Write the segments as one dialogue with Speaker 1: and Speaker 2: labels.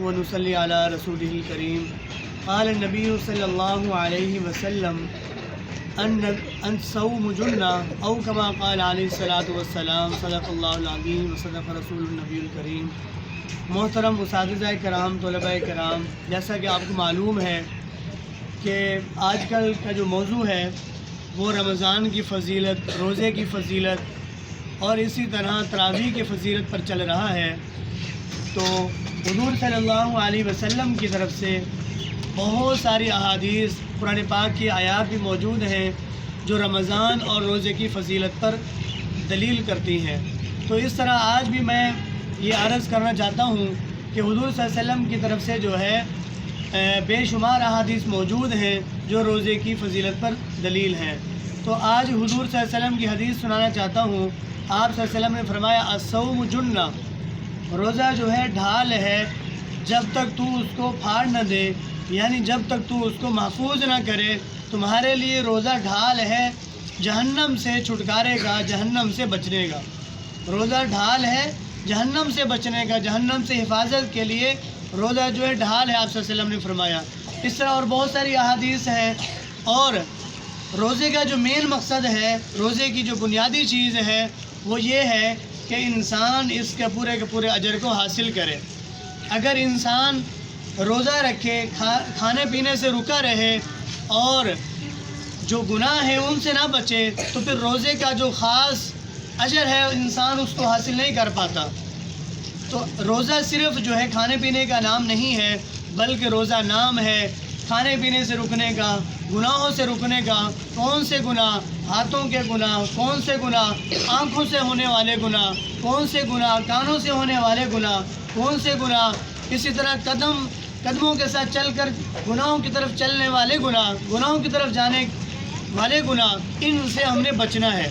Speaker 1: ونصلي على رسوله الكريم قال النبي صلى الله عليه وسلم ان الصوم جنہ او كما قال علیہ الصلاۃ والسلام صدق اللہ العظیم وصدق رسول النبی الکریم۔ محترم اساتذہ کرام، طلباء کرام، جیسا کہ آپ کو معلوم ہے کہ آج کل کا جو موضوع ہے وہ رمضان کی فضیلت، روزے کی فضیلت اور اسی طرح تراویح کی فضیلت پر چل رہا ہے۔ تو حضور صلی اللہ علیہ وسلم کی طرف سے بہت ساری احادیث، قرآن پاک کی آیات بھی موجود ہیں جو رمضان اور روزے کی فضیلت پر دلیل کرتی ہیں۔ تو اس طرح آج بھی میں یہ عرض کرنا چاہتا ہوں کہ حضور صلی اللہ علیہ وسلم کی طرف سے جو ہے بے شمار احادیث موجود ہیں جو روزے کی فضیلت پر دلیل ہیں۔ تو آج حضور صلی اللہ علیہ وسلم کی حدیث سنانا چاہتا ہوں۔ آپ صلی اللہ علیہ وسلم نے فرمایا الصوم جنہ، روزہ جو ہے ڈھال ہے، جب تک تو اس کو پھاڑ نہ دے، یعنی جب تک تو اس کو محفوظ نہ کرے، تمہارے لیے روزہ ڈھال ہے جہنم سے چھٹکارے کا، جہنم سے بچنے کا۔ روزہ ڈھال ہے جہنم سے بچنے کا، جہنم سے حفاظت کے لیے روزہ جو ہے ڈھال ہے، آپ صلی اللہ علیہ وسلم نے فرمایا۔ اس طرح اور بہت ساری احادیث ہیں۔ اور روزے کا جو مین مقصد ہے، روزے کی جو بنیادی چیز ہے وہ یہ ہے کہ انسان اس کے پورے اجر کو حاصل کرے۔ اگر انسان روزہ رکھے، کھانے پینے سے رکا رہے اور جو گناہ ہے ان سے نہ بچے، تو پھر روزے کا جو خاص اجر ہے انسان اس کو حاصل نہیں کر پاتا۔ تو روزہ صرف جو ہے کھانے پینے کا نام نہیں ہے، بلکہ روزہ نام ہے کھانے پینے سے رکنے کا، گناہوں سے رکنے کا۔ کون سے گناہ؟ ہاتھوں کے گناہ، کون سے گناہ؟ آنکھوں سے ہونے والے گناہ، کون سے گناہ؟ کانوں سے ہونے والے گناہ، کون سے گناہ؟ اسی طرح قدموں کے ساتھ چل کر گناہوں کی طرف چلنے والے گناہ، گناہوں کی طرف جانے والے گناہ، ان سے ہم نے بچنا ہے،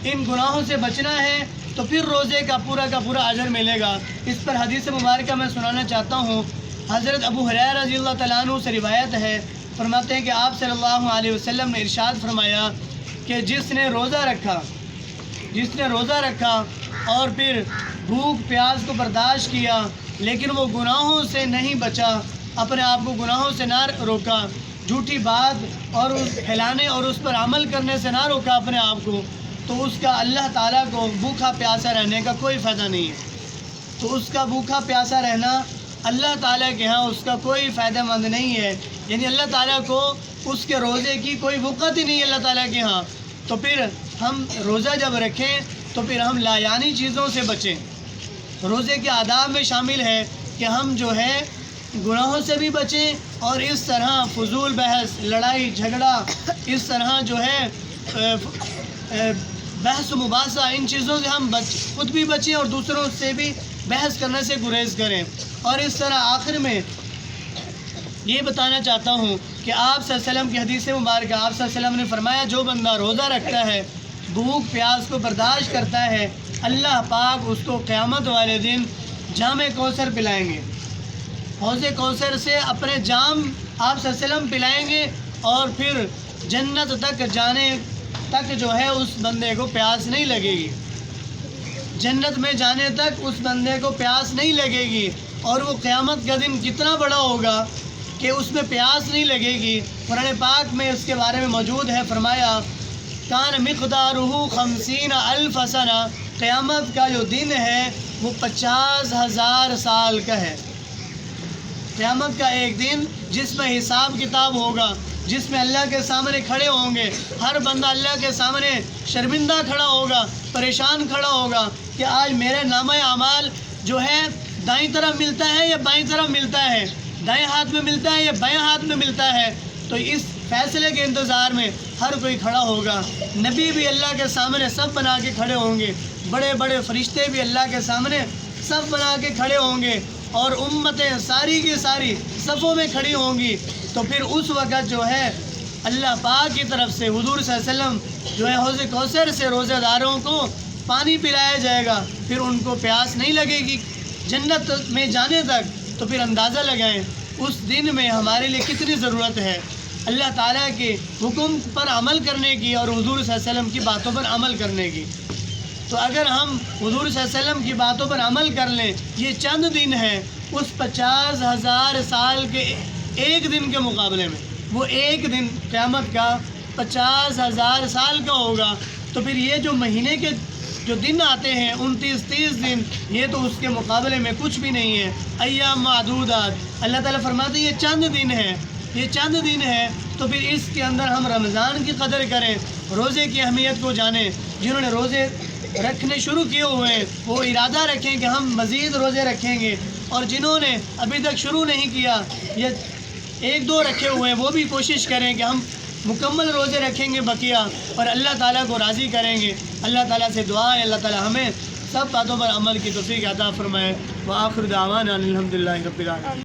Speaker 1: ان گناہوں سے بچنا ہے، تو پھر روزے کا پورا اجر ملے گا۔ اس پر حدیث مبارکہ میں سنانا چاہتا ہوں۔ حضرت ابو ہریرہ رضی اللہ تعالیٰ عنہ سے روایت ہے، فرماتے ہیں کہ آپ صلی اللہ علیہ وسلم نے ارشاد فرمایا کہ جس نے روزہ رکھا اور پھر بھوک پیاس کو برداشت کیا لیکن وہ گناہوں سے نہیں بچا، اپنے آپ کو گناہوں سے نہ روکا، جھوٹی بات اور پھیلانے اور اس پر عمل کرنے سے نہ روکا اپنے آپ کو، تو اس کا اللہ تعالیٰ کو بھوکا پیاسا رہنے کا کوئی فائدہ نہیں ہے۔ تو اس کا بھوکا پیاسا رہنا اللہ تعالیٰ کے ہاں اس کا کوئی فائدہ مند نہیں ہے، یعنی اللہ تعالیٰ کو اس کے روزے کی کوئی وقت ہی نہیں ہے اللہ تعالیٰ کے ہاں۔ تو پھر ہم روزہ جب رکھیں تو پھر ہم لایانی چیزوں سے بچیں۔ روزے کے آداب میں شامل ہے کہ ہم جو ہے گناہوں سے بھی بچیں، اور اس طرح فضول بحث، لڑائی جھگڑا، اس طرح جو ہے بحث و مباحثہ، ان چیزوں سے ہم خود بھی بچیں اور دوسروں سے بھی بحث کرنے سے گریز کریں۔ اور اس طرح آخر میں یہ بتانا چاہتا ہوں کہ آپ صلی اللہ علیہ وسلم کی حدیث مبارکہ، آپ صلی اللہ علیہ وسلم نے فرمایا جو بندہ روزہ رکھتا ہے، بھوک پیاس کو برداشت کرتا ہے، اللہ پاک اس کو قیامت والے دن جام کوثر پلائیں گے، حوض کوثر سے اپنے جام آپ صلی اللہ علیہ وسلم پلائیں گے، اور پھر جنت تک جانے تک جو ہے اس بندے کو پیاس نہیں لگے گی، جنت میں جانے تک اس بندے کو پیاس نہیں لگے گی۔ اور وہ قیامت کا دن کتنا بڑا ہوگا کہ اس میں پیاس نہیں لگے گی۔ قرآن پاک میں اس کے بارے میں موجود ہے، فرمایا کان مقدارہ 50,000 سنہ، قیامت کا جو دن ہے وہ 50,000 سال کا ہے۔ قیامت کا ایک دن جس میں حساب کتاب ہوگا، جس میں اللہ کے سامنے کھڑے ہوں گے، ہر بندہ اللہ کے سامنے شرمندہ کھڑا ہوگا، پریشان کھڑا ہوگا کہ آج میرے نامہ اعمال جو ہے دائیں طرف ملتا ہے یا بائیں طرف ملتا ہے، دائیں ہاتھ میں ملتا ہے یا بائیں ہاتھ میں ملتا ہے۔ تو اس فیصلے کے انتظار میں ہر کوئی کھڑا ہوگا۔ نبی بھی اللہ کے سامنے صف بنا کے کھڑے ہوں گے، بڑے بڑے فرشتے بھی اللہ کے سامنے صف بنا کے کھڑے ہوں گے، اور امتیں ساری کی ساری صفوں میں کھڑی ہوں گی۔ تو پھر اس وقت جو ہے اللہ پاک کی طرف سے حضور صلی اللہ علیہ وسلم جو ہے حوض کوثر سے روزہ داروں کو پانی پلایا جائے گا، پھر ان کو پیاس نہیں لگے گی جنت میں جانے تک۔ تو پھر اندازہ لگائیں اس دن میں ہمارے لیے کتنی ضرورت ہے اللہ تعالیٰ کے حکم پر عمل کرنے کی اور حضور صلی اللہ علیہ وسلم کی باتوں پر عمل کرنے کی۔ تو اگر ہم حضور صلی اللہ علیہ وسلم کی باتوں پر عمل کر لیں، یہ چند دن ہیں، اس 50,000 سال کے ایک دن کے مقابلے میں، وہ ایک دن قیامت کا 50,000 سال کا ہوگا، تو پھر یہ جو مہینے کے جو دن آتے ہیں 29-30 دن، یہ تو اس کے مقابلے میں کچھ بھی نہیں ہے۔ ایام معدودات، اللہ تعالیٰ فرماتے ہیں یہ چند دن ہے، یہ چند دن ہے، تو پھر اس کے اندر ہم رمضان کی قدر کریں، روزے کی اہمیت کو جانیں۔ جنہوں نے روزے رکھنے شروع کیے ہوئے ہیں وہ ارادہ رکھیں کہ ہم مزید روزے رکھیں گے، اور جنہوں نے ابھی تک شروع نہیں کیا یا 1-2 رکھے ہوئے ہیں وہ بھی کوشش کریں کہ ہم مکمل روزے رکھیں گے بقیہ، اور اللہ تعالیٰ کو راضی کریں گے۔ اللہ تعالیٰ سے دعا ہے اللہ تعالیٰ ہمیں سب باتوں پر عمل کی توفیق عطا فرمائے۔ وآخر دعوانا الحمدللہ رب العالمین۔